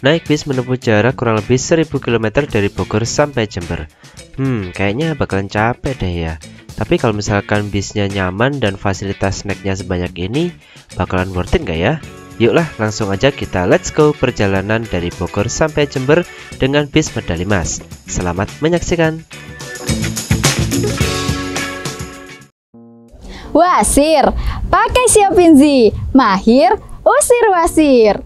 naik bis menempuh jarak kurang lebih 1000 km dari Bogor sampai Jember. Kayaknya bakalan capek deh ya. Tapi kalau misalkan bisnya nyaman dan fasilitas snacknya sebanyak ini, bakalan worth it nggak ya? Yuklah langsung aja kita let's go perjalanan dari Bogor sampai Jember dengan bis Medali Mas. Selamat menyaksikan. Wasir, pakai Xiaopinzi, mahir, usir wasir.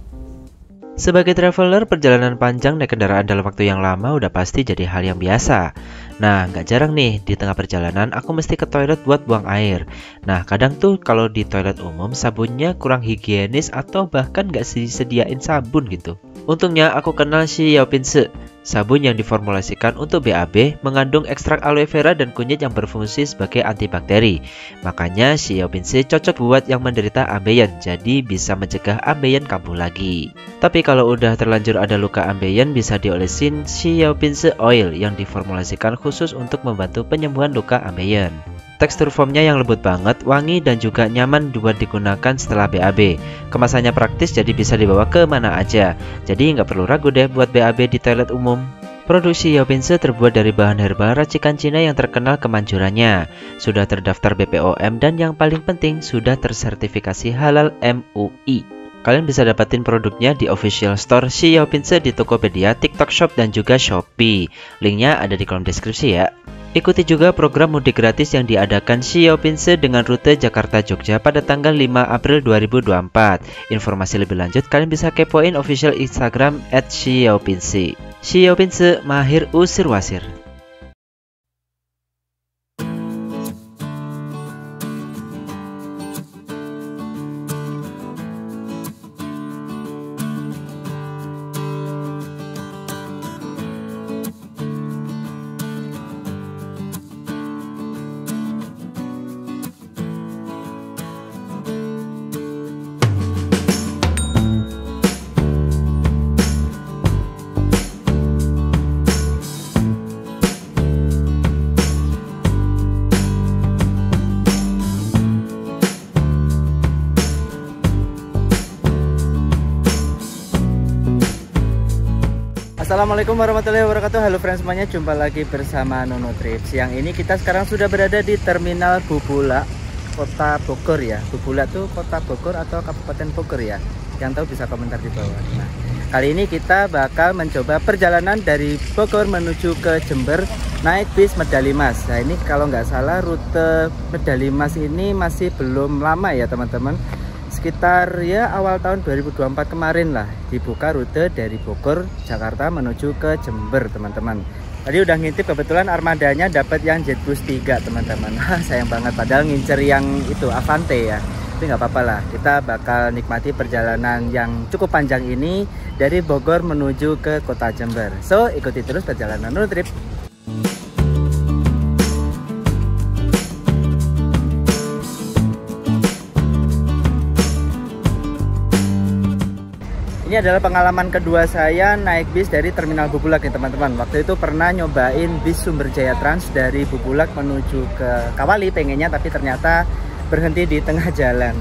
Sebagai traveler, perjalanan panjang naik kendaraan dalam waktu yang lama udah pasti jadi hal yang biasa. Nah, nggak jarang nih, di tengah perjalanan aku mesti ke toilet buat buang air. Nah, kadang tuh kalau di toilet umum, sabunnya kurang higienis atau bahkan nggak disediain sabun gitu. Untungnya aku kenal Xiaopinzi, sabun yang diformulasikan untuk BAB, mengandung ekstrak aloe vera dan kunyit yang berfungsi sebagai antibakteri. Makanya Xiaopinzi cocok buat yang menderita ambeien, jadi bisa mencegah ambeien kambuh lagi. Tapi kalau udah terlanjur ada luka ambeien, bisa diolesin Xiaopinzi Oil yang diformulasikan khusus untuk membantu penyembuhan luka ambeien. Tekstur foamnya yang lembut banget, wangi dan juga nyaman buat digunakan setelah BAB. Kemasannya praktis jadi bisa dibawa ke mana aja. Jadi nggak perlu ragu deh buat BAB di toilet umum. Produksi Xiaopinzi terbuat dari bahan herbal racikan Cina yang terkenal kemanjurannya. Sudah terdaftar BPOM dan yang paling penting sudah tersertifikasi halal MUI. Kalian bisa dapatin produknya di official store Xiaopinzi di Tokopedia, TikTok Shop dan juga Shopee. Linknya ada di kolom deskripsi ya. Ikuti juga program mudik gratis yang diadakan Xiaopinzi dengan rute Jakarta-Jogja pada tanggal 5 April 2024. Informasi lebih lanjut kalian bisa kepoin official Instagram @Xiaopinzi. Xiaopinzi, mahir usir wasir. Assalamualaikum warahmatullahi wabarakatuh. Halo friends semuanya, jumpa lagi bersama Nono Trips. Yang ini kita sekarang sudah berada di Terminal Bubulak, Kota Bogor ya. Bubulak tuh Kota Bogor atau Kabupaten Bogor ya? Yang tahu bisa komentar di bawah. Nah, kali ini kita bakal mencoba perjalanan dari Bogor menuju ke Jember naik bis Medali Mas. Nah, ini kalau nggak salah rute Medali Mas ini masih belum lama ya teman-teman. Sekitar ya awal tahun 2024 kemarin lah dibuka rute dari Bogor, Jakarta menuju ke Jember teman-teman. Tadi udah ngintip, kebetulan armadanya dapat yang Jetbus 3 teman-teman. Sayang banget padahal ngincer yang itu Avante ya. Tapi nggak apa-apa lah, kita bakal nikmati perjalanan yang cukup panjang ini dari Bogor menuju ke kota Jember. So ikuti terus perjalanan Nono Trip. Ini adalah pengalaman kedua saya naik bis dari Terminal Bubulak ya teman-teman. Waktu itu pernah nyobain bis Sumber Jaya Trans dari Bubulak menuju ke Kawali pengennya, tapi ternyata berhenti di tengah jalan.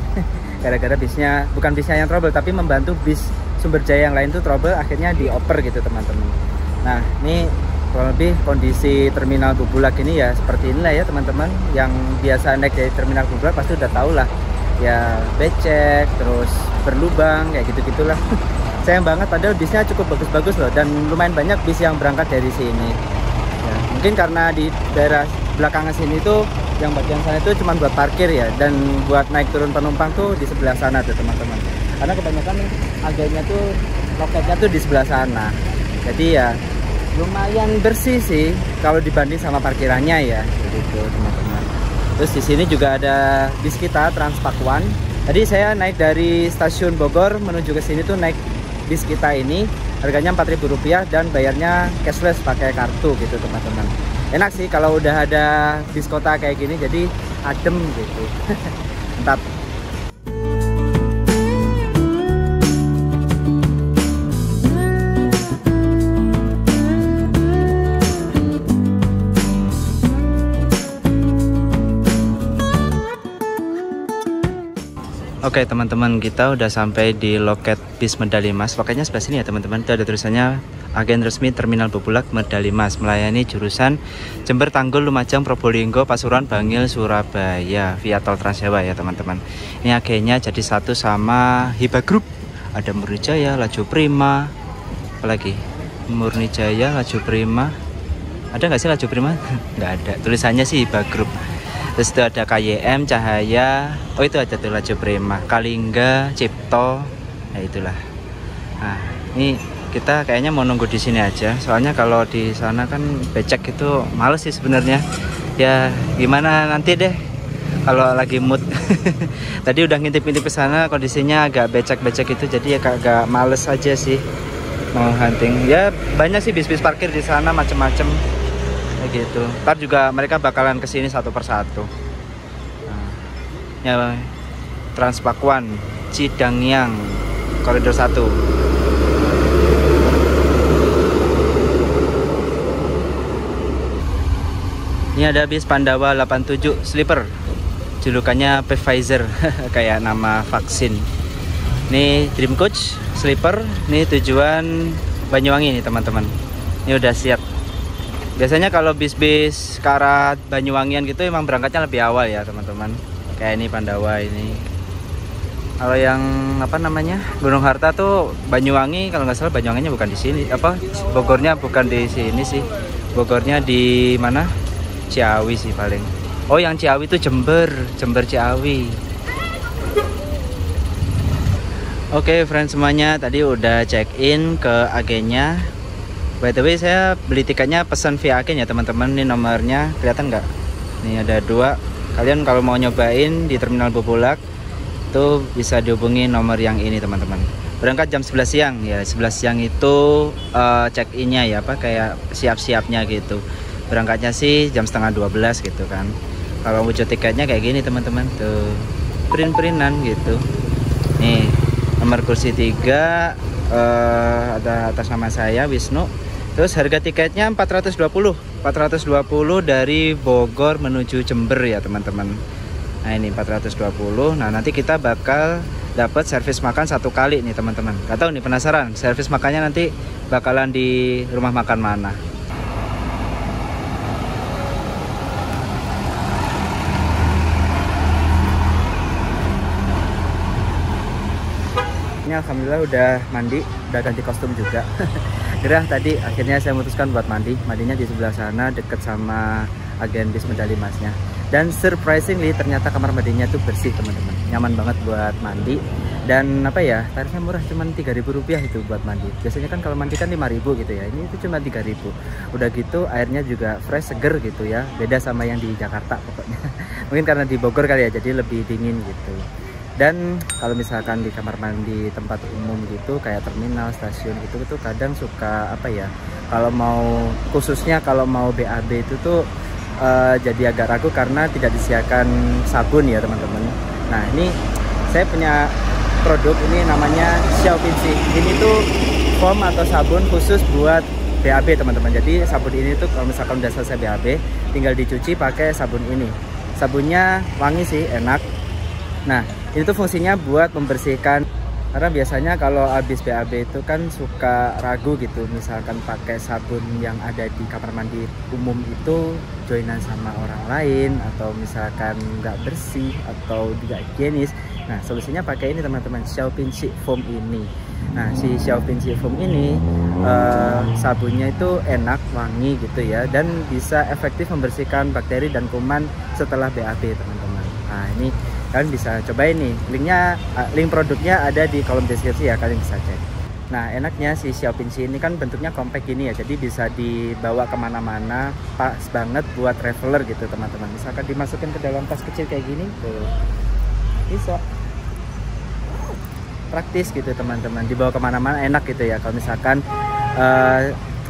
Gara-gara bisnya, bukan bisnya yang trouble, tapi membantu bis Sumber Jaya yang lain tuh trouble, akhirnya dioper gitu teman-teman. Nah ini kurang lebih kondisi Terminal Bubulak ini ya seperti inilah ya teman-teman. Yang biasa naik dari Terminal Bubulak pasti udah tau lah. Ya becek, terus berlubang, kayak gitu-gitulah. Sayang banget padahal bisnya cukup bagus-bagus loh, dan lumayan banyak bis yang berangkat dari sini ya, mungkin karena di daerah belakangan sini tuh yang bagian sana itu cuma buat parkir ya, dan buat naik turun penumpang tuh di sebelah sana tuh teman-teman, karena kebanyakan agennya tuh loketnya tuh di sebelah sana. Jadi ya lumayan bersih sih kalau dibanding sama parkirannya ya gitu teman-teman. Terus di sini juga ada bis kita Transpakuan. Tadi saya naik dari stasiun Bogor menuju ke sini tuh naik bis kita ini, harganya Rp4.000 dan bayarnya cashless pakai kartu gitu teman-teman. Enak sih kalau udah ada bis kota kayak gini, jadi adem gitu. Mantap. Oke teman-teman, kita udah sampai di loket bis Medali Mas. Loketnya sebelah sini ya teman-teman. Itu ada tulisannya agen resmi Terminal Bubulak Medali Mas, melayani jurusan Jember, Tanggul, Lumajang, Probolinggo, Pasuruan, Bangil, Surabaya via tol Trans Jawa ya teman-teman. Ini agennya jadi satu sama Hiba Group. Ada Murni-Jaya, Laju Prima, apalagi Murni Jaya, Laju Prima. Ada nggak sih Laju Prima? Nggak ada. Tulisannya sih Hiba Group. Terus itu ada KYM, Cahaya, oh itu ada tuh Laju Prima, Kalingga, Cipto, ya itulah. Nah, ini kita kayaknya mau nunggu di sini aja, soalnya kalau di sana kan becek itu males sih sebenarnya. Ya gimana nanti deh, kalau lagi mood. Tadi udah ngintip-ngintip ke sana, kondisinya agak becek-becek itu, jadi ya agak males aja sih mau hunting. Ya banyak sih bis-bis parkir di sana macem-macem. Gitu. Ntar juga mereka bakalan kesini satu persatu. Nah, ya Transpakuan, Cidangyang, koridor 1. Ini ada bis Pandawa 87 sleeper, julukannya Pfizer, kayak nama vaksin. Ini Dream Coach sleeper, ini tujuan Banyuwangi nih teman-teman. Ini udah siap. Biasanya kalau bis-bis ke arah Banyuwangian gitu emang berangkatnya lebih awal ya teman-teman. Kayak ini Pandawa ini. Kalau yang apa namanya Gunung Harta tuh Banyuwangi, kalau nggak salah Banyuwanginya bukan di sini. Apa Bogornya bukan di sini sih. Bogornya di mana? Ciawi sih paling. Oh yang Ciawi itu Jember Ciawi. Oke friends semuanya, tadi udah check in ke agennya. By the way, saya beli tiketnya pesan via agen ya teman-teman. Ini nomornya kelihatan nggak? Ini ada 2. Kalian kalau mau nyobain di Terminal Bubulak itu bisa dihubungi nomor yang ini teman-teman. Berangkat jam 11 siang ya. 11 siang itu check innya ya, apa kayak siap-siapnya gitu. Berangkatnya sih jam setengah 12 gitu kan. Kalau wujud tiketnya kayak gini teman-teman, tuh print-printan gitu. Nih nomor kursi 3, ada atas nama saya Wisnu. Terus harga tiketnya 420 dari Bogor menuju Jember ya teman-teman. Nah ini 420. Nah nanti kita bakal dapat servis makan 1 kali nih teman-teman. Gak tahu nih, penasaran servis makannya nanti bakalan di rumah makan mana. Ini alhamdulillah udah mandi, udah ganti kostum juga. Gerah tadi akhirnya saya memutuskan buat mandi. Mandinya di sebelah sana deket sama agen bis Medali Masnya. Dan surprisingly ternyata kamar mandinya tuh bersih teman-teman. Nyaman banget buat mandi. Dan apa ya, tarifnya murah, cuma Rp3.000 itu buat mandi. Biasanya kan kalau mandi kan Rp5.000 gitu ya. Ini itu cuma Rp3.000. Udah gitu airnya juga fresh, seger gitu ya. Beda sama yang di Jakarta pokoknya. Mungkin karena di Bogor kali ya, jadi lebih dingin gitu. Dan kalau misalkan di kamar mandi tempat umum gitu kayak terminal, stasiun gitu itu kadang suka apa ya, kalau mau khususnya kalau mau BAB itu tuh jadi agak ragu karena tidak disediakan sabun ya teman-teman. Nah ini saya punya produk ini namanya Xiaopinci. Ini tuh foam atau sabun khusus buat BAB teman-teman. Jadi sabun ini tuh kalau misalkan udah selesai BAB tinggal dicuci pakai sabun ini. Sabunnya wangi sih, enak. Nah ini tuh fungsinya buat membersihkan, karena biasanya kalau habis BAB itu kan suka ragu gitu, misalkan pakai sabun yang ada di kamar mandi umum itu joinan sama orang lain atau misalkan nggak bersih atau tidak higienis. Nah solusinya pakai ini teman-teman, Xiaopinci foam ini. Nah si Xiaopinci foam ini sabunnya itu enak, wangi gitu ya, dan bisa efektif membersihkan bakteri dan kuman setelah BAB teman-teman. Nah ini kalian bisa cobain nih, link produknya ada di kolom deskripsi ya, kalian bisa cek. Nah enaknya si Xiaopinci ini kan bentuknya compact gini ya, jadi bisa dibawa kemana-mana, pas banget buat traveler gitu teman-teman. Misalkan dimasukin ke dalam tas kecil kayak gini tuh bisa, praktis gitu teman-teman, dibawa kemana-mana enak gitu ya. Kalau misalkan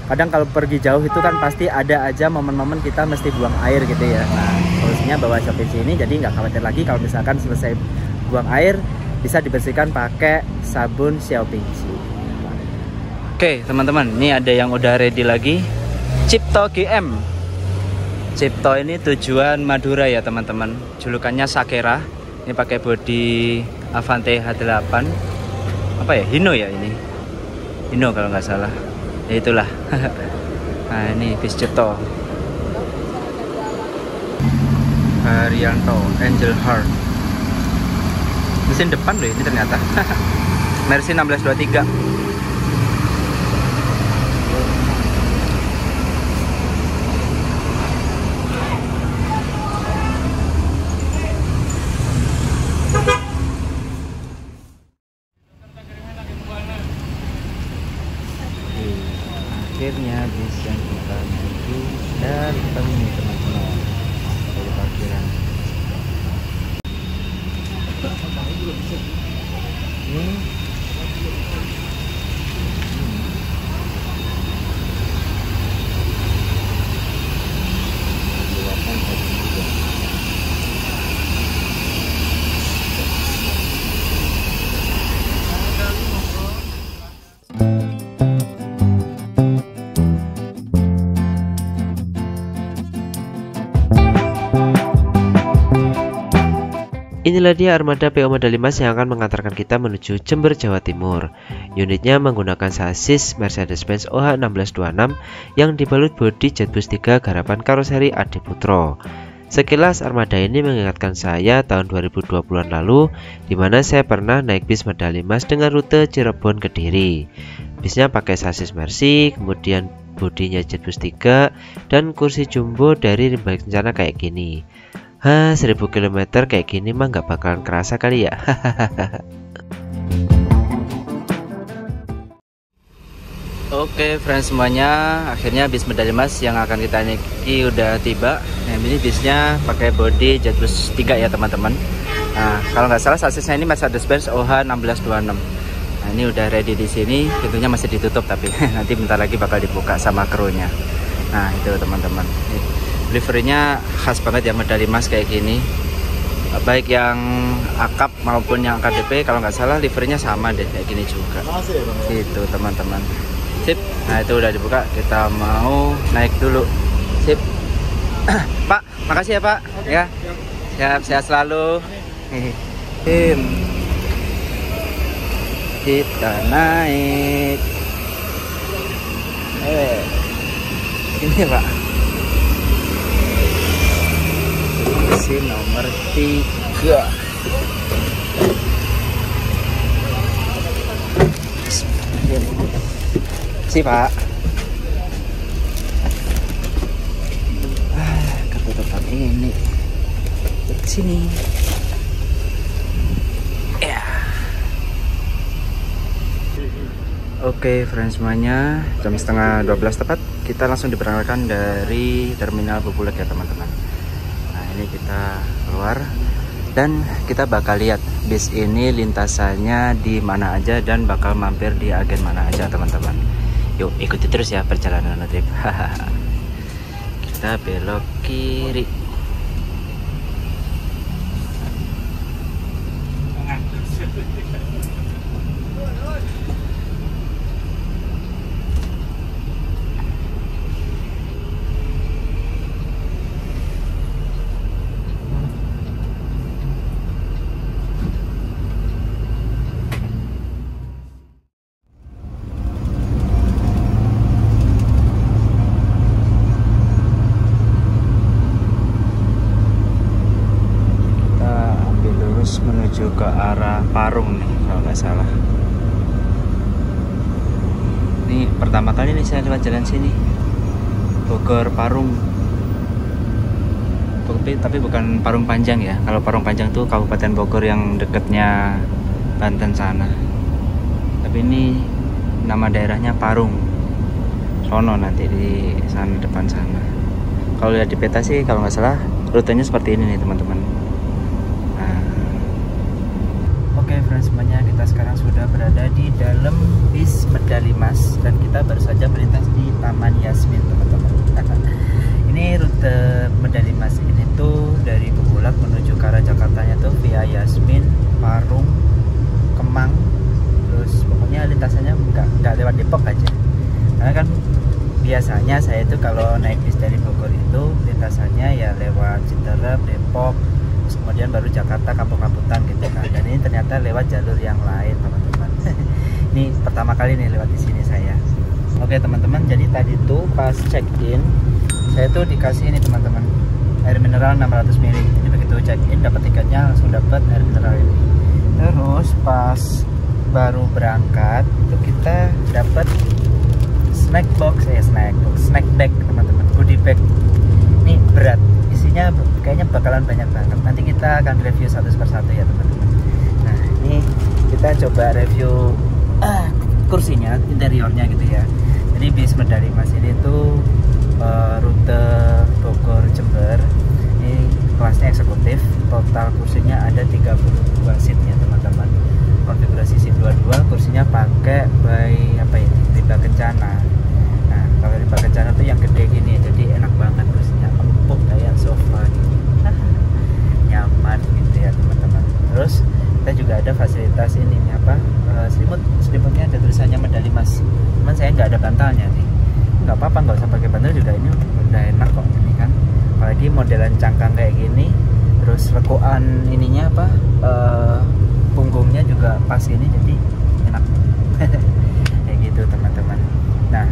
kadang kalau pergi jauh itu kan pasti ada aja momen-momen kita mesti buang air gitu ya. Nah solusinya bawa Xiaopinci ini, jadi nggak khawatir lagi kalau misalkan selesai buang air bisa dibersihkan pakai sabun Xiaopinci. Oke teman-teman, ini ada yang udah ready lagi, Cipto GM. Cipto ini tujuan Madura ya teman-teman, julukannya Sakera. Ini pakai bodi Avante H8. Apa ya? Hino ya ini. Hino kalau nggak salah. Ya itulah. Nah, ini bis Ceto. Haryanto Angel Heart. Mesin depan loh ini ternyata. Mercy 1623. Akhirnya bisa kita menuju datang nih teman-teman dari parkiran. Inilah dia armada PO Medali Mas yang akan mengantarkan kita menuju Jember, Jawa Timur. Unitnya menggunakan sasis Mercedes-Benz OH1626 yang dibalut bodi Jetbus 3 garapan karoseri Adi Putro. Sekilas armada ini mengingatkan saya tahun 2020-an lalu, di mana saya pernah naik bis Medali Mas dengan rute Cirebon Kediri. Bisnya pakai sasis Mercy, kemudian bodinya Jetbus 3 dan kursi jumbo dari rim balik rencana kayak gini. 1000 km kayak gini mah nggak bakalan kerasa kali ya. Oke friends semuanya, akhirnya bis Medali Mas yang akan kita naiki udah tiba. Nah, ini bisnya pakai bodi Jetbus 3 ya teman-teman. Nah, kalau nggak salah sasisnya ini Mercedes-Benz OH1626. Nah, ini udah ready di sini, pintunya masih ditutup tapi nanti bentar lagi bakal dibuka sama krunya. Nah, itu teman-teman. Liverynya khas banget ya Medali Mas kayak gini. Baik yang akap maupun yang KDP kalau nggak salah liverynya sama deh kayak gini juga. Gitu teman-teman. Sip. Nah, itu udah dibuka, kita mau naik dulu. Sip. Pak, makasih ya Pak. Ya. Siap, sehat selalu. Kita naik. Ini Pak. Kursi nomor 3. Si Pak. Ketutupan ini. Sini. Ya. Oke, friends semuanya, jam setengah 12 tepat kita langsung diberangkatkan dari terminal Bubulek ya teman-teman. Nah, ini kita keluar dan kita bakal lihat bis ini lintasannya di mana aja dan bakal mampir di agen mana aja teman-teman. Yuk ikuti terus ya perjalanan Notrip. Kita belok kiri. Menuju ke arah Parung nih kalau nggak salah. Ini pertama kali nih saya lewat jalan sini, Bogor Parung. Tapi bukan Parung Panjang ya. Kalau Parung Panjang tuh Kabupaten Bogor yang dekatnya Banten sana. Tapi ini nama daerahnya Parung. Sono nanti di sana depan sana. Kalau lihat di peta sih kalau nggak salah rutenya seperti ini nih teman-teman. Oke friends semuanya, kita sekarang sudah berada di dalam bis Medali Mas dan kita baru saja melintas di Taman Yasmin teman-teman. Ini rute Medali Mas ini tuh dari Bubulak menuju ke arah Jakartanya tuh via Yasmin, Parung, Kemang, terus pokoknya lintasannya nggak lewat Depok aja. Karena kan biasanya saya itu kalau naik bis dari Bogor itu lintasannya ya lewat Citerep, Depok, terus kemudian kemudian baru Jakarta Kampung-Rambutan gitu kan. Dan ini ternyata lewat jalur yang lain teman-teman. Ini pertama kali nih lewat di sini saya. Oke teman-teman, jadi tadi tuh pas check in saya tuh dikasih ini teman-teman, air mineral 600 ml. Ini begitu check in dapat tiketnya langsung dapat air mineral ini. Terus pas baru berangkat itu kita dapat snack bag teman-teman, goodie bag. Ini berat, isinya kayaknya bakalan banyak banget. Nanti kita akan review satu persatu ya teman-teman. Nah ini kita coba review kursinya, interiornya gitu ya. Jadi bis Medali Emas ini tuh rute Bogor Jember. Ini kelasnya eksekutif, total kursinya ada 32 seat ya teman-teman. Konfigurasi seat 22, kursinya pakai by Rimba Kencana. Nah kalau Rimba Kencana tuh yang gede gini, jadi enak banget kursinya, empuk kayak sofa gitu. Nyaman gitu ya teman-teman. Terus kita juga ada fasilitas ini selimutnya ada tulisannya Medali Emas. Cuman saya nggak ada bantalnya nih. Nggak apa-apa, nggak usah pakai bantal juga, ini udah enak kok ini kan. Apalagi modelan cangkang kayak gini, terus lekuan ininya punggungnya juga pas ini, jadi enak. Kayak gitu teman-teman. Nah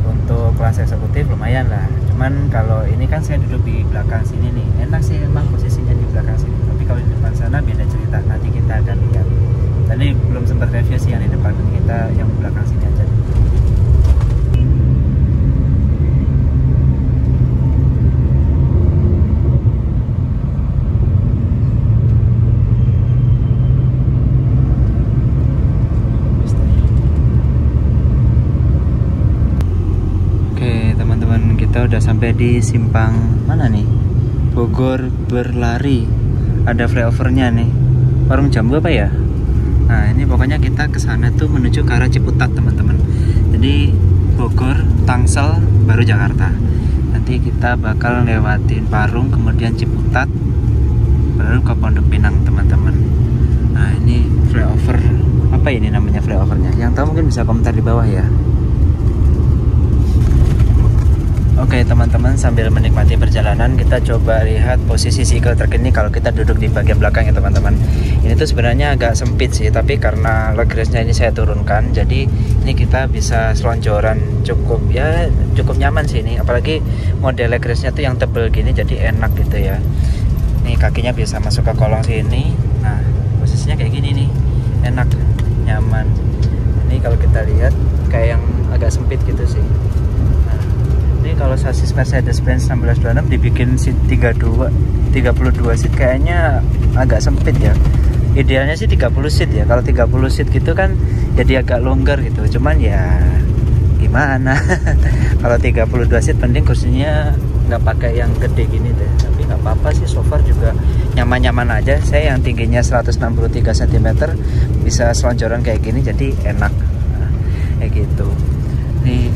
untuk kelas eksekutif lumayan lah. Cuman kalau ini kan saya duduk di belakang sini nih, enak sih emang posisinya di belakang sini. Tapi kalau di depan sana beda cerita, nanti kita akan lihat. Tadi belum sempat review sih yang di depan, kita yang belakang sini aja. Oke teman-teman, kita udah sampai di simpang mana nih? Bogor Berlari. Ada flyovernya nih. Warung Jambu apa ya? Nah ini pokoknya kita ke sana tuh menuju ke arah Ciputat teman-teman. Jadi Bogor, Tangsel, baru Jakarta. Nanti kita bakal lewatin Parung, kemudian Ciputat, baru ke Pondok Pinang teman-teman. Nah ini flyover, apa ini namanya flyovernya? Yang tahu mungkin bisa komentar di bawah ya. Oke teman-teman, sambil menikmati perjalanan kita coba lihat posisi vehicle truk ini kalau kita duduk di bagian belakang ya teman-teman. Ini tuh sebenarnya agak sempit sih, tapi karena leg race-nya ini saya turunkan, jadi ini kita bisa selonjoran cukup nyaman sih ini. Apalagi model leg race-nya tuh yang tebel gini, jadi enak gitu ya. Nih kakinya bisa masuk ke kolong sini. Nah posisinya kayak gini nih, enak, nyaman. Ini kalau kita lihat kayak yang agak sempit gitu sih. Ini kalau sasis Mercedes-Benz 1626 dibikin seat 32 seat kayaknya agak sempit ya. Idealnya sih 30 seat ya. Kalau 30 seat gitu kan jadi agak longgar gitu. Cuman ya gimana. Kalau 32 seat penting kursinya nggak pakai yang gede gini deh. Tapi nggak apa-apa sih, so far juga nyaman-nyaman aja. Saya yang tingginya 163 cm bisa selonjoran kayak gini, jadi enak. Nah, kayak gitu. Nih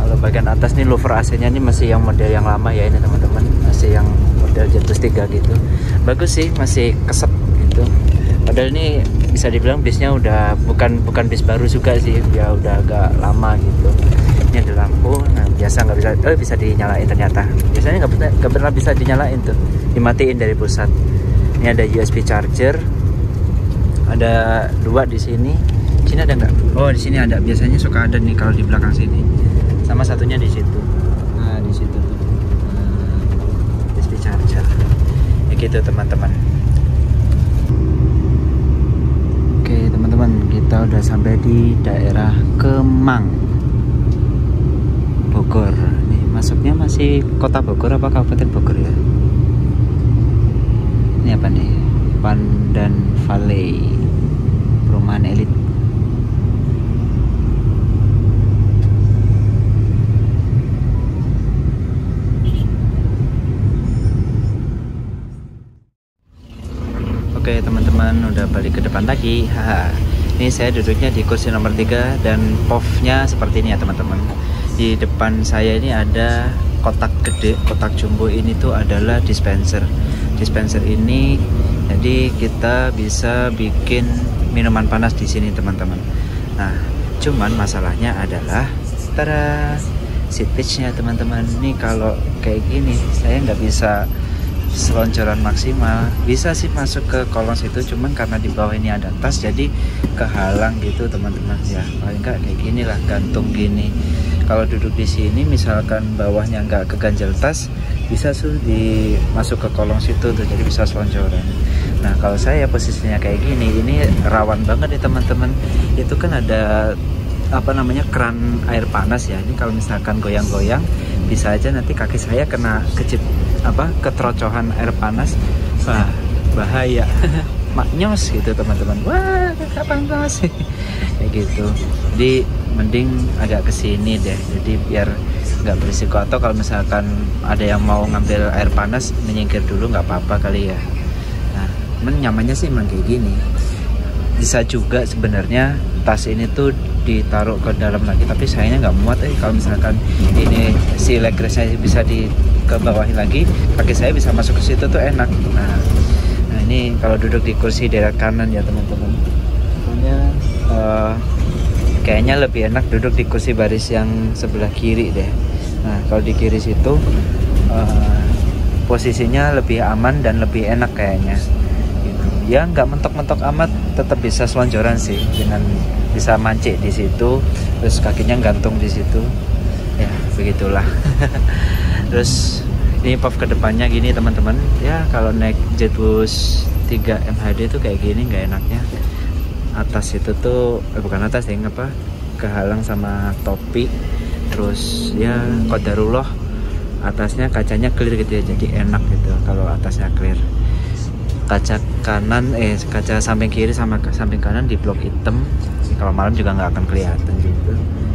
kalau bagian atas nih louver AC-nya nih masih yang model yang lama ya ini teman-teman, masih yang model Gentus 3 gitu. Bagus sih, masih keset gitu. Padahal ini bisa dibilang bisnya udah bukan bis baru juga sih, ya udah agak lama gitu. Ini ada lampu, nah biasa nggak bisa dinyalain ternyata. Biasanya nggak pernah bisa dinyalain tuh, dimatiin dari pusat. Ini ada USB charger, ada 2 di sini. Sini ada nggak? Oh di sini ada. Biasanya suka ada nih kalau di belakang sini. Sama satunya di situ. Nah di situ tuh USB charger. Ya gitu teman-teman. Oke teman-teman, kita udah sampai di daerah Kemang, Bogor. Nih masuknya masih kota Bogor apa Kabupaten Bogor ya? Ini apa nih? Pandan Valley, perumahan elit. Oke teman-teman, udah balik ke depan lagi. Ini saya duduknya di kursi nomor 3 dan POV-nya seperti ini ya teman-teman. Di depan saya ini ada kotak gede, kotak jumbo. Ini tuh adalah dispenser. Dispenser ini jadi kita bisa bikin minuman panas di sini teman-teman. Nah, cuman masalahnya adalah seat pitch-nya teman-teman. Ini kalau kayak gini saya nggak bisa selonjoran maksimal. Bisa sih masuk ke kolong situ, cuman karena di bawah ini ada tas jadi kehalang gitu teman-teman ya. Paling nggak kayak gini lah, gantung gini. Kalau duduk di sini misalkan bawahnya nggak keganjal tas, bisa masuk ke kolong situ tuh, jadi bisa selonjoran. Nah kalau saya posisinya kayak gini, ini rawan banget nih teman-teman. Itu kan ada apa namanya, keran air panas ya. Ini kalau misalkan goyang-goyang bisa aja nanti kaki saya kena keterocohan air panas. Wah bahaya. Maknyos gitu teman-teman. Wah kakak panas kayak gitu. Jadi mending agak kesini deh, jadi biar nggak berisiko. Atau kalau misalkan ada yang mau ngambil air panas, menyingkir dulu nggak apa-apa kali ya. Nah nyamannya sih emang kayak gini. Bisa juga sebenarnya tas ini tuh ditaruh ke dalam lagi, tapi sayangnya nggak muat. Kalau misalkan ini si leg restnya bisa ke bawahin lagi, kaki saya bisa masuk ke situ tuh enak. Nah ini kalau duduk di kursi deret kanan ya teman-teman, pokoknya kayaknya lebih enak duduk di kursi baris yang sebelah kiri deh. Nah kalau di kiri situ posisinya lebih aman dan lebih enak kayaknya gitu. Ya nggak mentok-mentok amat, tetap bisa selonjoran sih, dengan bisa mancik di situ, terus kakinya gantung di situ ya, begitulah. Terus ini puff ke depannya gini teman-teman ya. Kalau naik Jetbus 3 MHD tuh kayak gini nggak enaknya, atas itu tuh bukan atas ya, kehalang sama topi. Terus ya qadarullah atasnya kacanya clear gitu ya, jadi enak gitu kalau atasnya clear. Kaca kanan kaca samping kiri sama samping kanan di blok hitam, kalau malam juga nggak akan kelihatan gitu.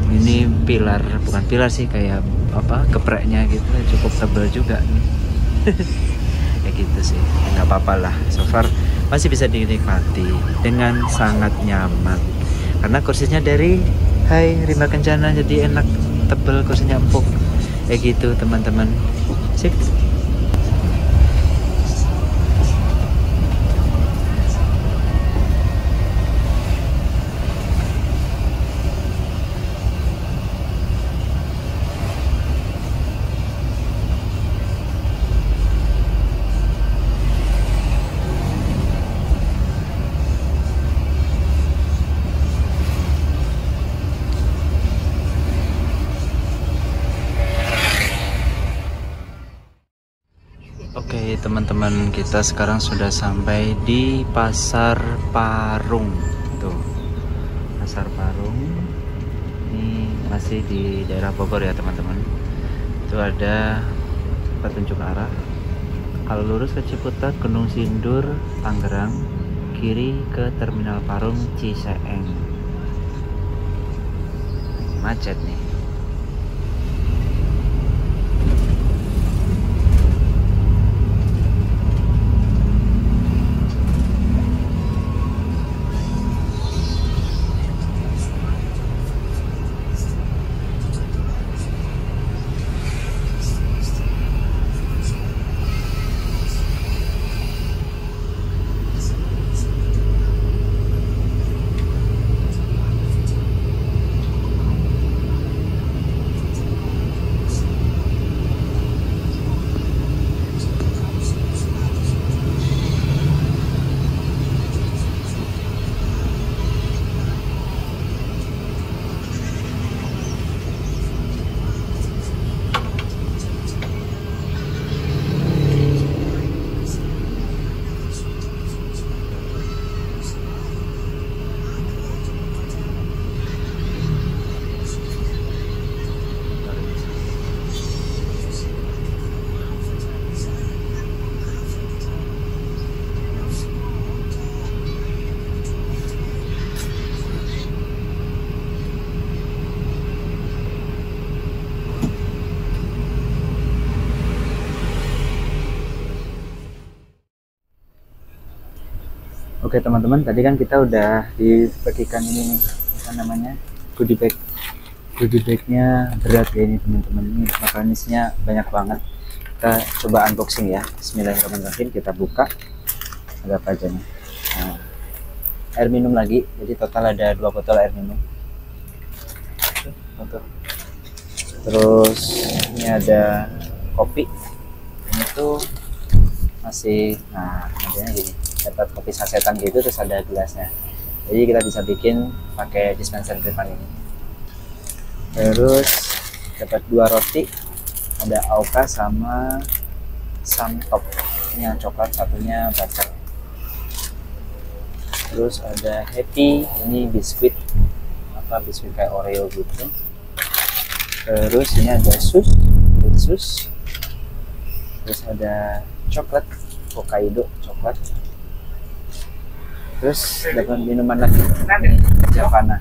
Ini pilar, bukan pilar sih, kayak gepreknya gitu, cukup tebal juga nih. Ya gitu sih, nggak apa-apa lah, so far masih bisa dinikmati dengan sangat nyaman karena kursinya dari Rimba Kencana, jadi enak, tebel, kursinya empuk kayak gitu teman-teman. Sip. Oke teman-teman, kita sekarang sudah sampai di Pasar Parung. Tuh, Pasar Parung ini masih di daerah Bogor ya teman-teman. Itu ada petunjuk arah. Kalau lurus ke Ciputat, Gunung Sindur, Tangerang, kiri ke Terminal Parung, Ciseeng. Macet nih. Oke teman-teman, tadi kan kita udah dibagikan ini nih, apa namanya, goodie bag. Goodie bagnya berat ya ini teman-teman, ini makanisnya banyak banget. Kita coba unboxing ya. Bismillahirrahmanirrahim, kita buka. Ada apa aja nih? Nah, air minum lagi, jadi total ada 2 botol air minum. Terus ini ada kopi. Ini tuh masih, nah modelnya gini, dapat kopi sasetan gitu, terus ada gelasnya, jadi kita bisa bikin pakai dispenser depan ini. Terus dapat 2 roti, ada Auka sama Santop, ini yang coklat, satunya butter. Terus ada Happy, ini biskuit, biskuit kayak Oreo gitu. Terus ini ada sus, terus ada coklat Hokkaido coklat. Terus dapat minuman lagi, Javana,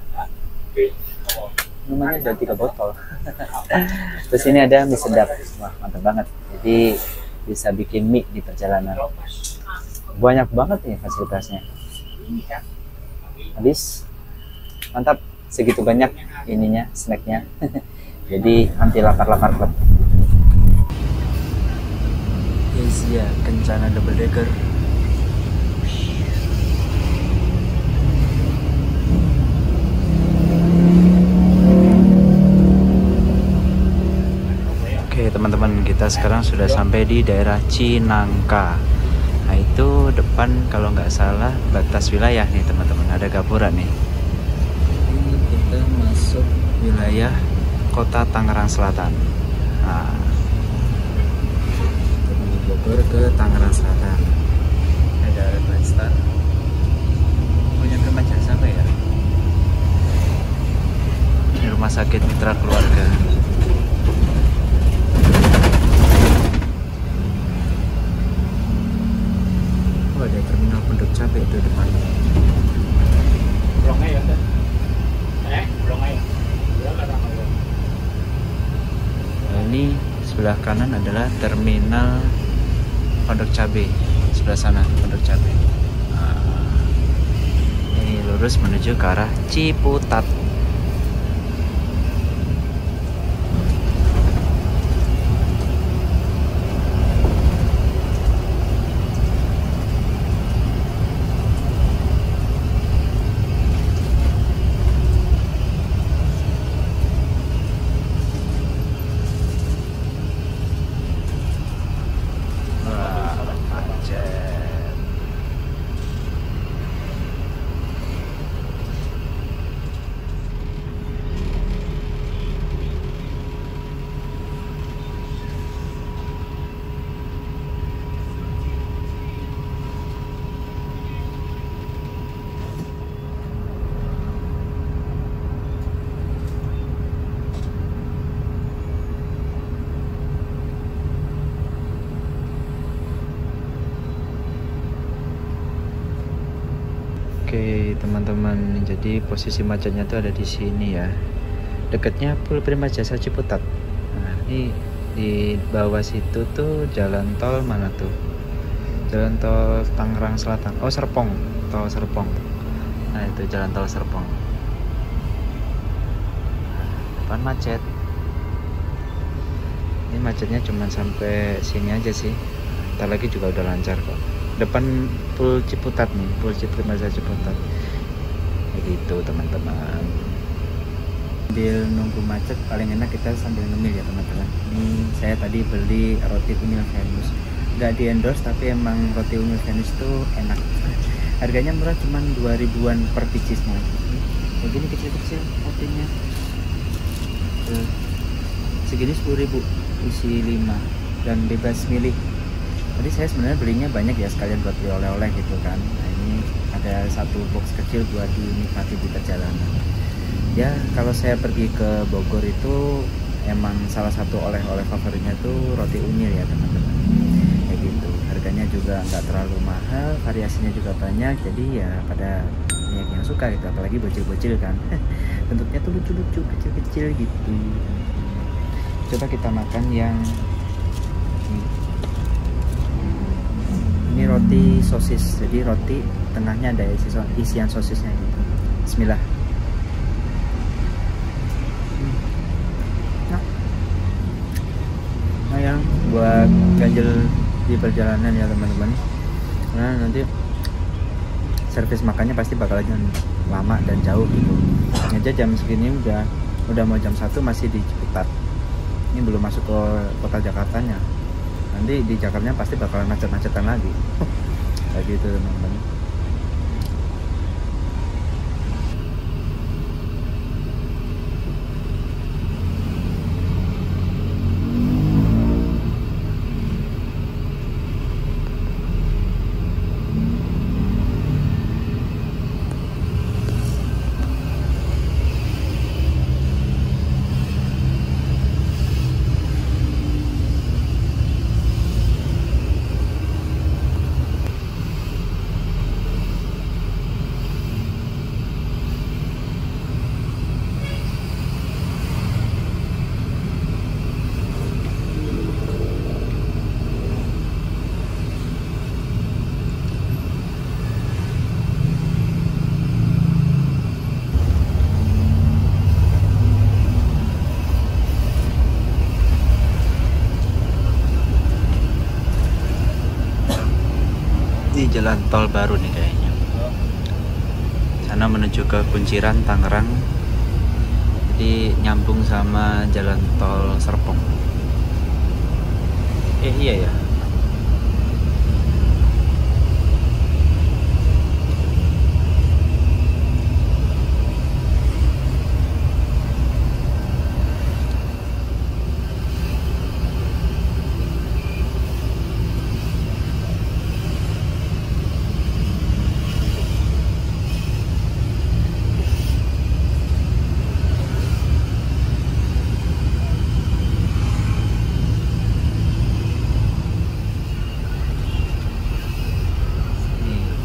minumannya ada 3 botol. Terus ini ada mie sedap, wah mantap banget, jadi bisa bikin mie di perjalanan. Banyak banget nih fasilitasnya, habis mantap, segitu banyak ininya, snacknya. Jadi anti lapar-lapar klub. Asia Kencana double decker. Oke teman-teman, kita sekarang sudah sampai di daerah Cinangka. Nah itu depan kalau nggak salah batas wilayah nih teman-teman, ada gapura nih. Ini kita masuk wilayah Kota Tangerang Selatan. Nah, dari Bogor ke Tangerang Selatan. Ada Red Star. Mau nyampe Majasa apa ya? Ini rumah sakit Mitra Keluarga. Oh, ada terminal Pondok Cabe itu depan. Blongnya ya, blongnya. Nah, ini sebelah kanan adalah terminal Pondok Cabe, sebelah sana Pondok Cabe. Nah, ini lurus menuju ke arah Ciputat. Oke teman-teman, jadi posisi macetnya tuh ada di sini ya, dekatnya Pul Prima Jasa Ciputat. Nah ini di bawah situ tuh jalan tol mana tuh? Jalan tol Tangerang Selatan. Oh Serpong, tol Serpong. Nah itu jalan tol Serpong. Depan macet. Ini macetnya cuma sampai sini aja sih. Ntar lagi juga udah lancar kok. Depan Pul Ciputat nih, Pul Prima Jasa Ciputat. Begitu teman-teman. Sambil nunggu macet paling enak kita sambil ngemil ya teman-teman. Ini saya tadi beli roti unyil Venus. Nggak di endorse tapi emang roti unyil Venus tuh enak. Harganya murah, cuman 2.000-an per picisnya. Kayak gini kecil-kecil rotinya. Segini 10.000, isi 5 dan bebas milih. Tadi saya sebenarnya belinya banyak ya, sekalian buat beli oleh-oleh gitu kan. Nah ini ada satu box kecil buat dinikmati di perjalanan. Ya kalau saya pergi ke Bogor itu emang salah satu oleh-oleh favoritnya tuh roti unyil ya teman-teman. Kayak gitu. Harganya juga nggak terlalu mahal, variasinya juga banyak. Jadi ya pada banyak yang suka gitu, apalagi bocil-bocil kan. Bentuknya tuh lucu-lucu, kecil-kecil gitu. Coba kita makan yang ini roti sosis, jadi roti tengahnya ada isian sosisnya gitu. Bismillah. Nah yang buat ganjel di perjalanan ya teman-teman. Nah nanti servis makannya pasti bakalan lama dan jauh gitu. Aja jam segini udah mau jam 1 masih di Ciputat. Ini belum masuk ke kota Jakartanya. nanti di Jakarta pasti bakalan macet-macetan lagi. Kayak gitu teman-teman. Ini jalan tol baru nih kayaknya. Sana menuju ke Kunciran, Tangerang. Jadi nyambung sama jalan tol Serpong. Iya ya.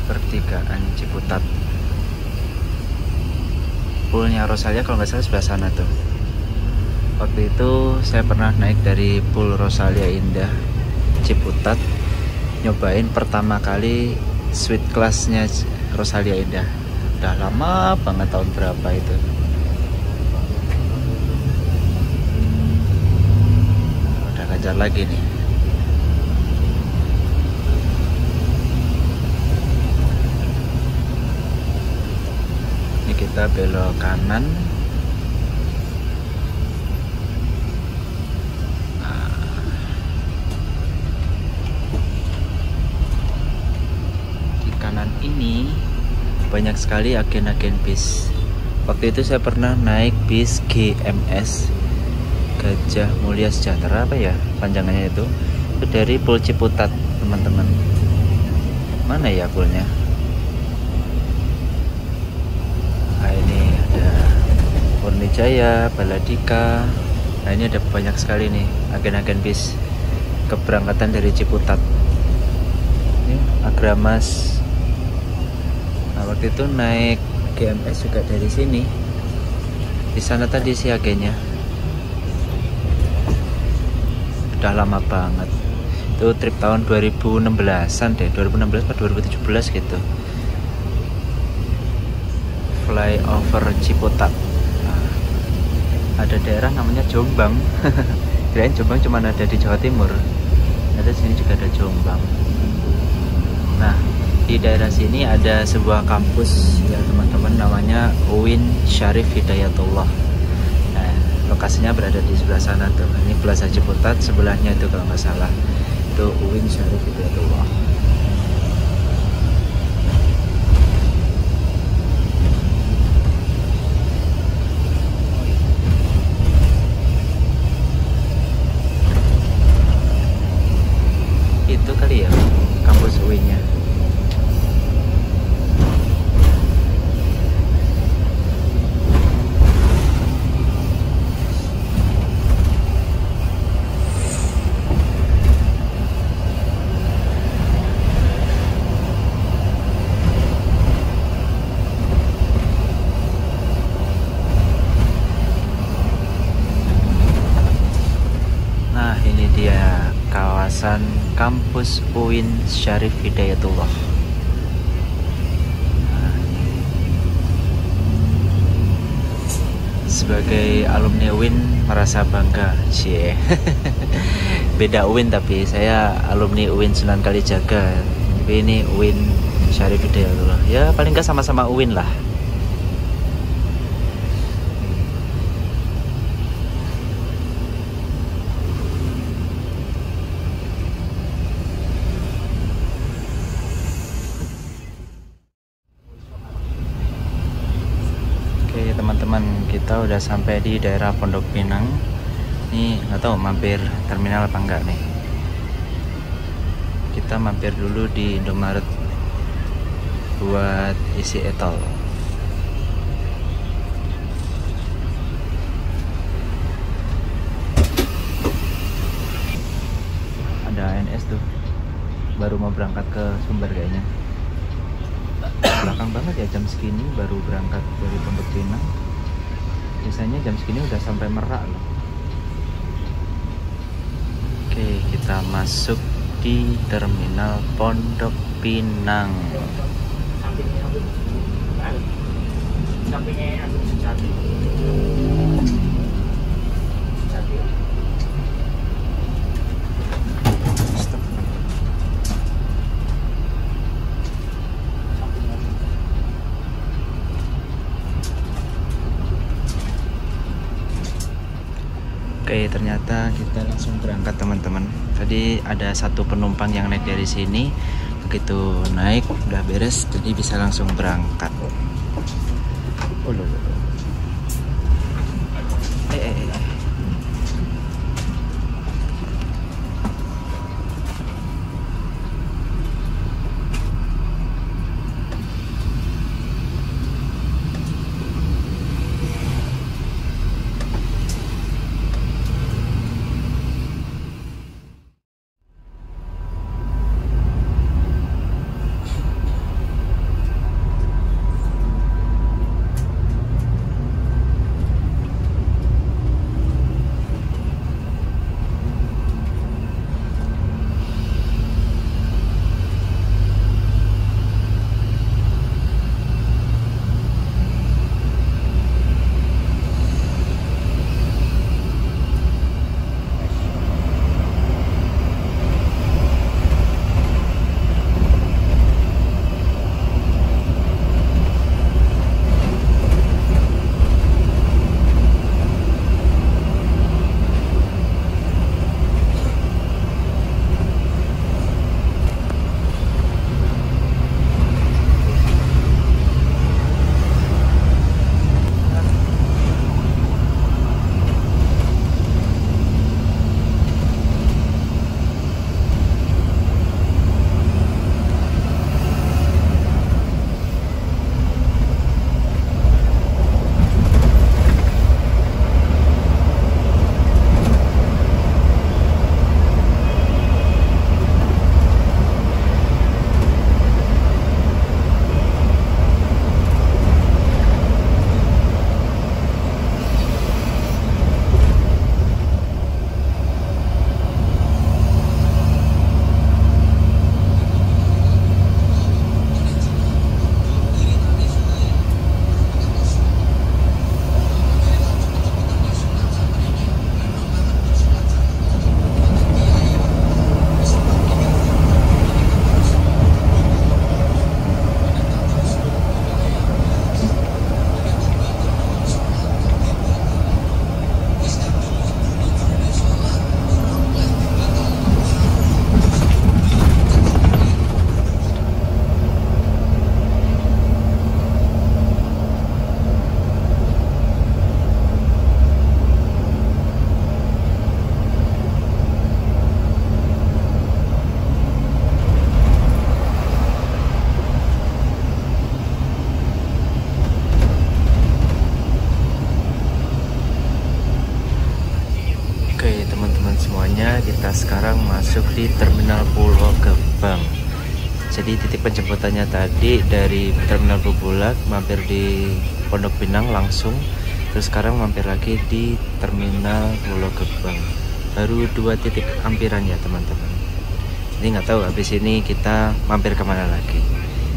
Pertigaan Ciputat. Poolnya Rosalia kalau nggak salah sebelah sana tuh. Waktu itu saya pernah naik dari Pool Rosalia Indah Ciputat, nyobain pertama kali suite kelasnya Rosalia Indah. Udah lama banget, tahun berapa itu. Udah kejar lagi nih. Kita belok kanan. Di kanan ini banyak sekali agen-agen bis. Waktu itu saya pernah naik bis GMS, Gajah Mulia Sejahtera apa ya panjangannya itu dari Pool Ciputat teman-teman. Mana ya poolnya? Ini ada Purnijaya, Baladika. Nah ini ada banyak sekali nih agen-agen bis keberangkatan dari Ciputat. Ini Agramas. Nah waktu itu naik GMS juga dari sini. Di sana tadi si agennya. Udah lama banget. Itu trip tahun 2016an deh, 2016 atau 2017 gitu. Flyover Ciputat. Nah, ada daerah namanya Jombang. Kirain Jombang cuma ada di Jawa Timur. Ada sini juga ada Jombang. Nah, di daerah sini ada sebuah kampus ya teman-teman, namanya UIN Syarif Hidayatullah. Nah, lokasinya berada di sebelah sana tuh. Ini Plaza Ciputat, sebelahnya itu kalau nggak salah. Itu UIN Syarif Hidayatullah. Itu kali ya kampus UIN-nya. Nah, ini dia kawasan kampus UIN Syarif Hidayatullah. Nah, sebagai alumni UIN merasa bangga, cie. Beda UIN tapi saya alumni UIN Sunan Kalijaga. Tapi ini UIN Syarif Hidayatullah. Ya paling nggak sama-sama UIN lah. teman-teman, kita udah sampai di daerah Pondok Pinang. Nih nggak tahu mampir terminal apa enggak nih. Kita mampir dulu di Indomaret buat isi etol. Ada ANS tuh, baru mau berangkat ke Sumber kayaknya. Belakang banget ya, jam segini baru berangkat dari Pondok Pinang. Biasanya jam segini udah sampai Merak loh. Oke, kita masuk di terminal Pondok Pinang. Sampingnya aku sejati. Oke, ternyata kita langsung berangkat teman-teman. Tadi ada satu penumpang yang naik dari sini. Begitu naik udah beres, jadi bisa langsung berangkat. Oh loh. Kita sekarang masuk di Terminal Pulau Gebang. Jadi titik penjemputannya tadi dari Terminal Bubulak mampir di Pondok Pinang langsung, terus sekarang mampir lagi di Terminal Pulau Gebang. Baru 2 titik ampiran ya teman-teman. Jadi nggak tahu habis ini kita mampir kemana lagi.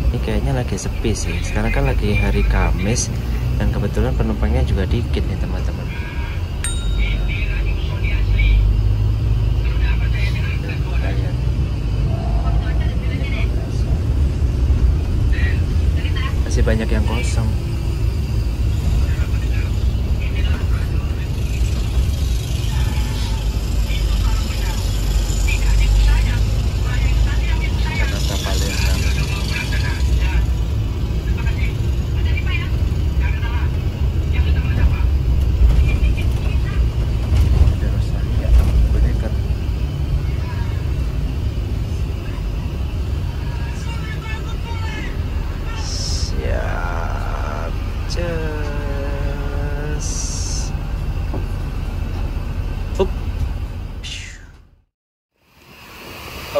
Ini kayaknya lagi sepi sih. Sekarang kan lagi hari Kamis dan kebetulan penumpangnya juga dikit nih teman-teman. Masih banyak yang kosong. Jakarta Palembang.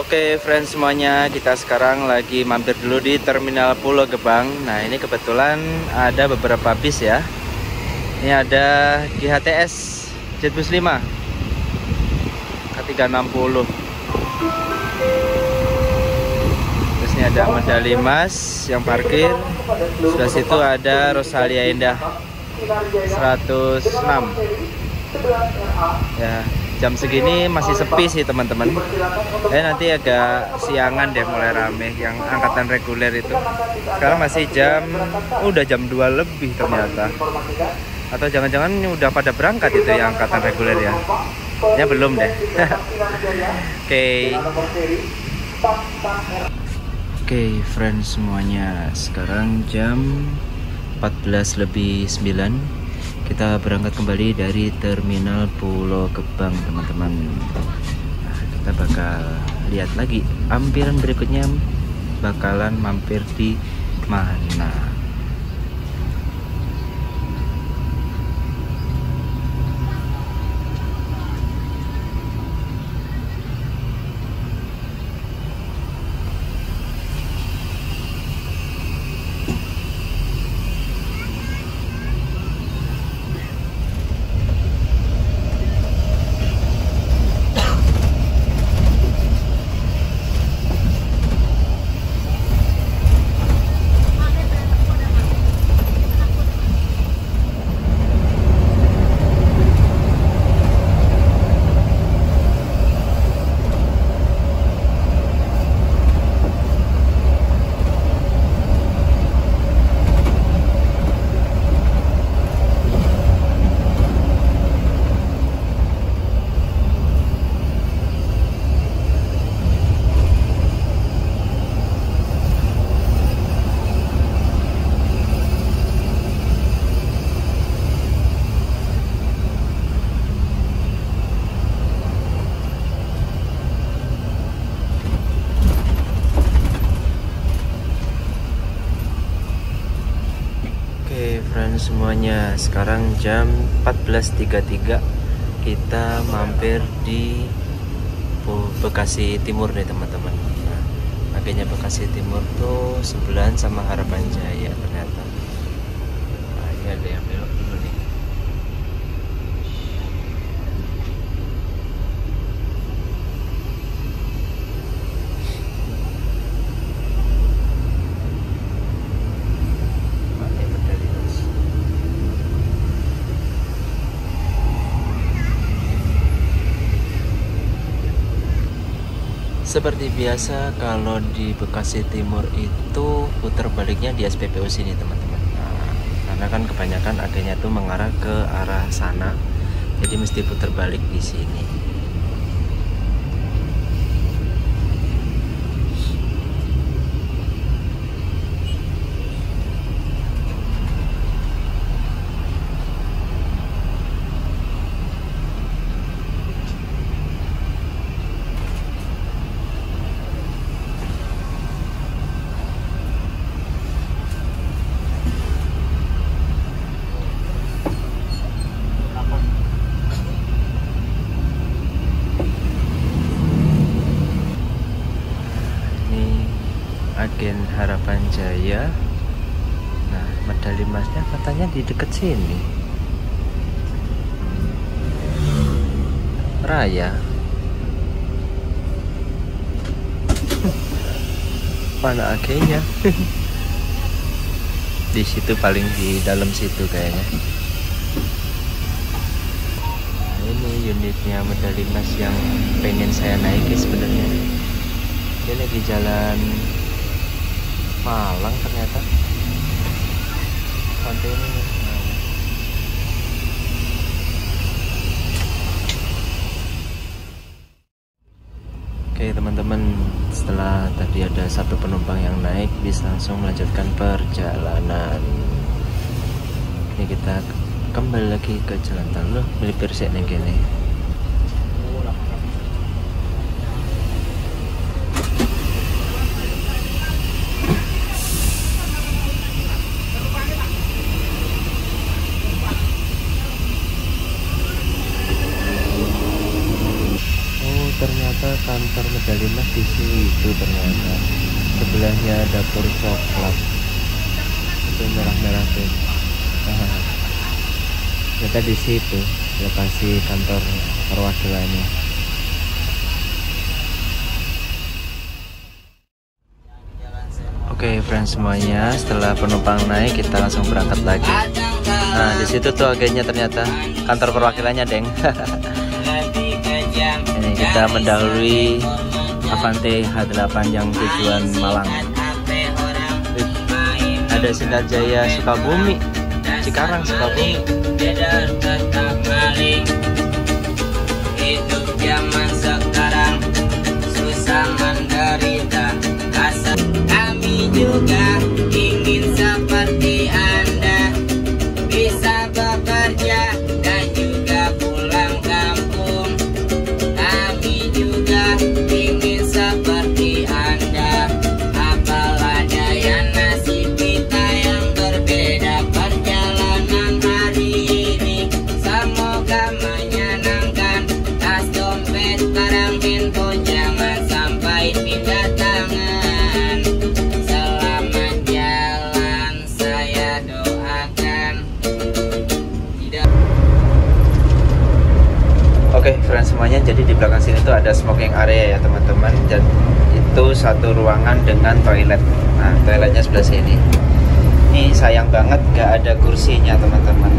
Oke friends semuanya, kita sekarang lagi mampir dulu di Terminal Pulau Gebang. Nah ini kebetulan ada beberapa bis ya. Ini ada GHTS Jetbus 5 K360. Terus ini ada Medali Mas yang parkir. Sebelah situ ada Rosalia Indah 106. Ya, jam segini masih sepi sih teman-teman. Nanti agak siangan deh mulai rame yang angkatan reguler itu. Sekarang masih udah jam 2 lebih ternyata. Atau jangan-jangan udah pada berangkat itu yang angkatan reguler ya? Ya belum deh. Oke, friends semuanya, sekarang jam 14:09. Kita berangkat kembali dari Terminal Pulau Gebang, teman-teman. Nah, kita bakal lihat lagi ampiran berikutnya bakalan mampir di mana. Friends semuanya, sekarang jam 14.33. Kita mampir di Bekasi Timur nih teman-teman. Nah, akhirnya Bekasi Timur tuh sebelahan sama Harapan Jaya ternyata. Nah, ini ada yang belok dulu nih. Seperti biasa kalau di Bekasi Timur itu putar baliknya di SPBU sini teman-teman. Nah, karena kan kebanyakan agennya tuh mengarah ke arah sana, jadi mesti putar balik di sini. Agen Harapan Jaya. Nah, medali emasnya katanya di dekat sini. Raya. Mana agennya? Di situ paling di dalam situ kayaknya. Nah, ini unitnya medali emas yang pengen saya naiki sebenarnya. Dia lagi jalan Malang ternyata. Pantai ini. Oke teman-teman, setelah tadi ada satu penumpang yang naik, bisa langsung melanjutkan perjalanan. Ini kita kembali lagi ke jalan tol. Loh, melipir sik ning kene. Ternyata kantor medali emas di situ ternyata. Sebelahnya dapur coklat. Itu merah-merah tuh. Ternyata di situ lokasi kantor perwakilannya. Oke, friends semuanya, setelah penumpang naik kita langsung berangkat lagi. Nah, di situ tuh agennya ternyata kantor perwakilannya, Deng. Ini kita mendahului Avante H8 yang tujuan Malang. Ada Sinar Jaya Sukabumi, Cikarang Sukabumi. Hidup zaman sekarang susah menderita. Kami juga ingin seperti Anda, bisa bekerja dan juga pulang kampung. Kami juga ingin seperti Anda, apalah daya nasib kita yang berbeda. Perjalanan hari ini semoga menyenangkan. Tas, dompet, barang, handphone jangan sampai pindah tangan. Selamat jalan, saya doakan. Oke, friends semuanya, jadi di belakang sini tuh ada smoking area ya teman-teman, dan itu satu ruangan dengan toilet. Nah, toiletnya sebelah sini. Ini sayang banget gak ada kursinya teman-teman.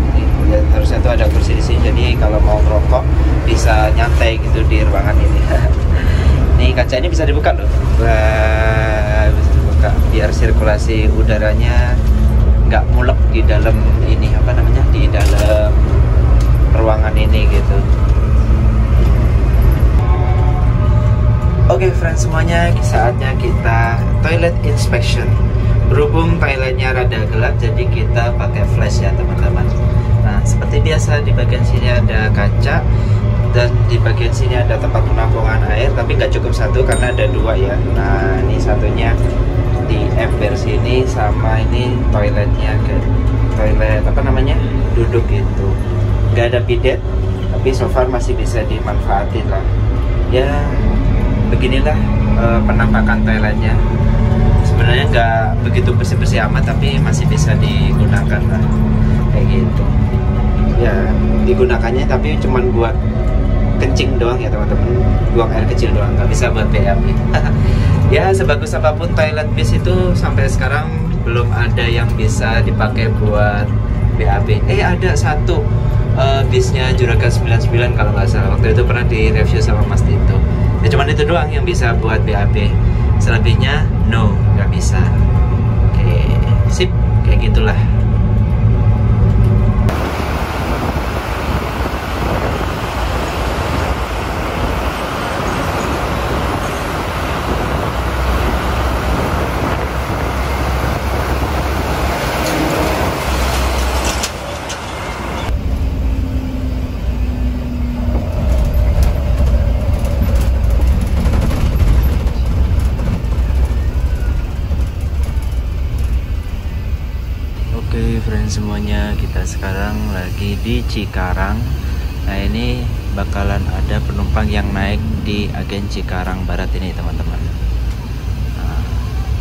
Ya, harusnya tuh ada kursi di sini, jadi kalau mau merokok bisa nyantai gitu di ruangan ini. Nih kaca ini bisa dibuka loh. Wah, bisa dibuka biar sirkulasi udaranya nggak mulek di dalam ini, apa namanya, di dalam ruangan ini gitu. Oke, friends semuanya, saatnya kita toilet inspection. Berhubung toiletnya rada gelap, jadi kita pakai flash ya teman-teman. Nah, seperti biasa di bagian sini ada kaca dan di bagian sini ada tempat penampungan air, tapi nggak cukup satu karena ada dua ya. Nah, ini satunya di ember sini, sama ini toiletnya, toilet apa namanya, duduk gitu. Nggak ada bidet, tapi so far masih bisa dimanfaatin lah. Ya, beginilah penampakan toiletnya. Sebenarnya nggak begitu bersih-bersih amat, tapi masih bisa digunakan lah, kayak gitu. Ya, digunakannya tapi cuman buat kencing doang ya teman-teman, buang air kecil doang, nggak bisa buat BAB. Ya, sebagus apapun toilet bis itu sampai sekarang belum ada yang bisa dipakai buat BAB. Ada satu bisnya Juragan 99 kalau nggak salah, waktu itu pernah direview sama Mas Tito. Ya cuman itu doang yang bisa buat BAB, selebihnya no, nggak bisa. Oke, sip, kayak gitulah. Oke, friends semuanya, kita sekarang lagi di Cikarang. Nah, ini bakalan ada penumpang yang naik di agen Cikarang Barat ini teman-teman. Nah,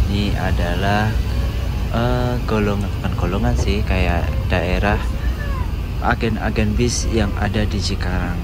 ini adalah golongan, bukan golongan sih, kayak daerah agen-agen bis yang ada di Cikarang.